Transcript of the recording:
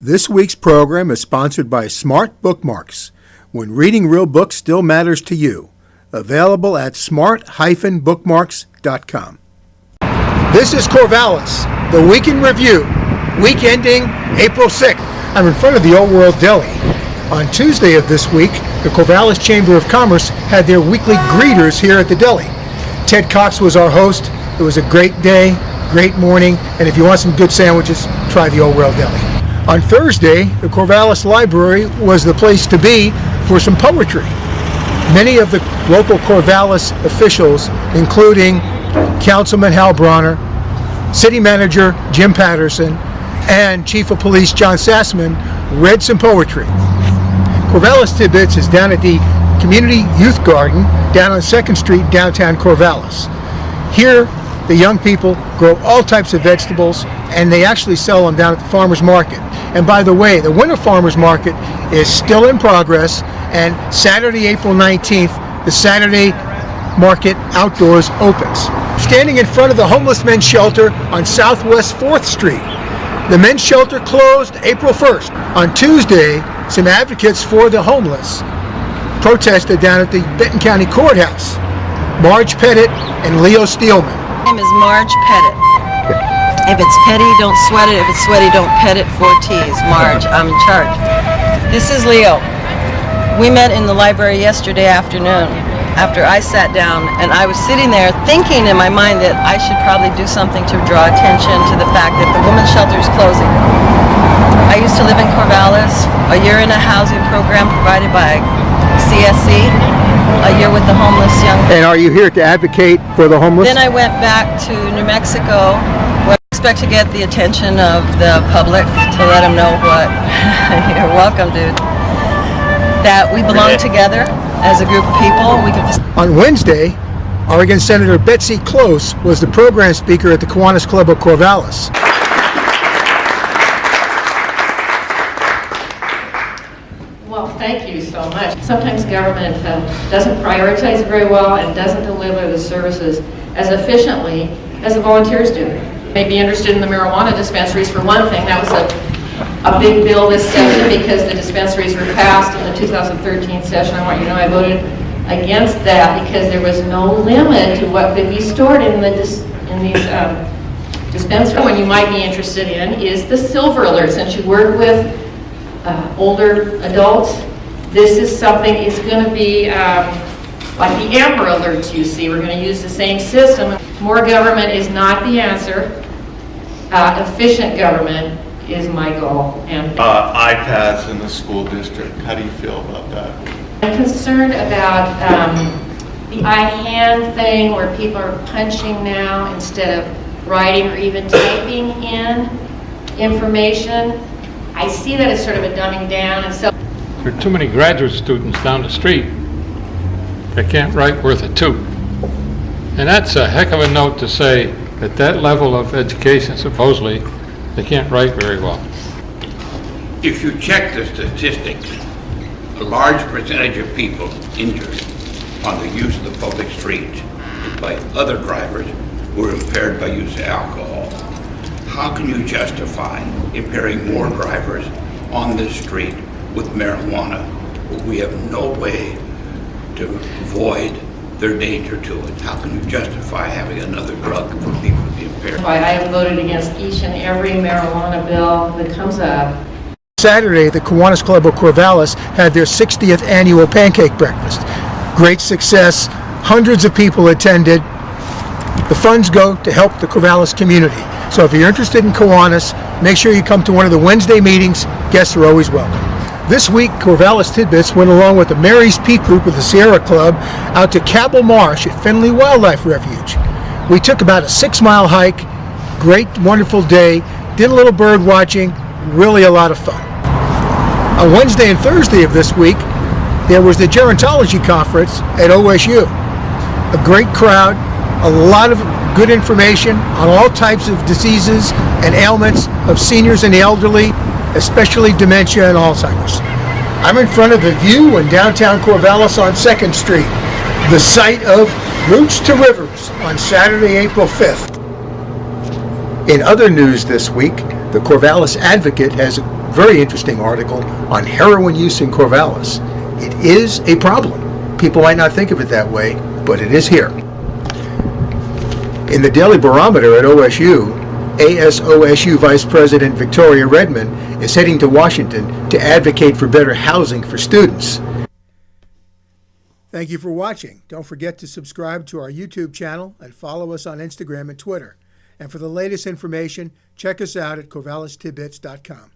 This week's program is sponsored by Smart Bookmarks, when reading real books still matters to you. Available at smart-bookmarks.com. This is Corvallis, the Week in Review, week ending April 6th. I'm in front of the Old World Deli. On Tuesday of this week, the Corvallis Chamber of Commerce had their weekly greeters here at the deli. Ted Cox was our host. It was a great day, great morning, and if you want some good sandwiches, try the Old World Deli. On Thursday, the Corvallis Library was the place to be for some poetry. Many of the local Corvallis officials, including Councilman Hal Bronner, City Manager Jim Patterson, and Chief of Police John Sassman, read some poetry. Corvallis Tidbits is down at the Community Youth Garden down on 2nd Street, downtown Corvallis. Here, the young people grow all types of vegetables, and they actually sell them down at the farmer's market. And by the way, the Winter Farmers Market is still in progress, and Saturday, April 19th, the Saturday Market outdoors opens. Standing in front of the homeless men's shelter on Southwest 4th Street. The men's shelter closed April 1st. On Tuesday, some advocates for the homeless protested down at the Benton County Courthouse. Marge Pettit and Leo Steelman. My name is Marge Pettit. If it's petty, don't sweat it. If it's sweaty, don't pet it. 4 T's. Marge, I'm in charge. This is Leo. We met in the library yesterday afternoon after I sat down, and I was sitting there thinking in my mind that I should probably do something to draw attention to the fact that the women's shelter is closing. I used to live in Corvallis, a year in a housing program provided by CSC, a year with the homeless young people. And are you here to advocate for the homeless? Then I went back to New Mexico, where I expect to get the attention of the public to let them know what, you're welcome, dude, that we belong together as a group of people. On Wednesday, Oregon Senator Betsy Close was the program speaker at the Kiwanis Club of Corvallis. Well, thank you so much. Sometimes government doesn't prioritize very well and doesn't deliver the services as efficiently as the volunteers do. You may be interested in the marijuana dispensaries for one thing. That was a big bill this session because the dispensaries were passed in the 2013 session. I want you to know I voted against that because there was no limit to what could be stored in these dispensaries. One you might be interested in is the Silver Alert. Since you work with older adults, this is something, it's going to be like the Amber Alerts you see. We're going to use the same system. More government is not the answer. Efficient government is my goal. And iPads in the school district. How do you feel about that? I'm concerned about the iHand thing where people are punching now instead of writing or even typing in information. I see that as sort of a dumbing down, and so there are too many graduate students down the street that can't write worth a toot. And that's a heck of a note to say at that level of education, supposedly, they can't write very well. If you check the statistics, a large percentage of people injured on the use of the public streets by other drivers who are impaired by use of alcohol. How can you justify impairing more drivers on this street with marijuana? We have no way to avoid their danger to it. How can you justify having another drug for people to be impaired? I have voted against each and every marijuana bill that comes up. Saturday, the Kiwanis Club of Corvallis had their 60th annual Pancake Breakfast. Great success. Hundreds of people attended. The funds go to help the Corvallis community. So if you're interested in Kiwanis, make sure you come to one of the Wednesday meetings. Guests are always welcome. This week, Corvallis Tidbits went along with the Mary's Peak Group of the Sierra Club out to Cabell Marsh at Findlay Wildlife Refuge. We took about a 6-mile hike. Great, wonderful day. Did a little bird watching. Really a lot of fun. On Wednesday and Thursday of this week, there was the Gerontology Conference at OSU. A great crowd, a lot of good information on all types of diseases and ailments of seniors and the elderly, especially dementia and Alzheimer's. I'm in front of the View in downtown Corvallis on 2nd Street, the site of Roots to Rivers on Saturday, April 5th. In other news this week, the Corvallis Advocate has very interesting article on heroin use in Corvallis. It is a problem. People might not think of it that way, but it is here. In the Daily Barometer at OSU, ASOSU Vice President Victoria Redmond is heading to Washington to advocate for better housing for students. Thank you for watching. Don't forget to subscribe to our YouTube channel and follow us on Instagram and Twitter. And for the latest information, check us out at corvallistidbits.com.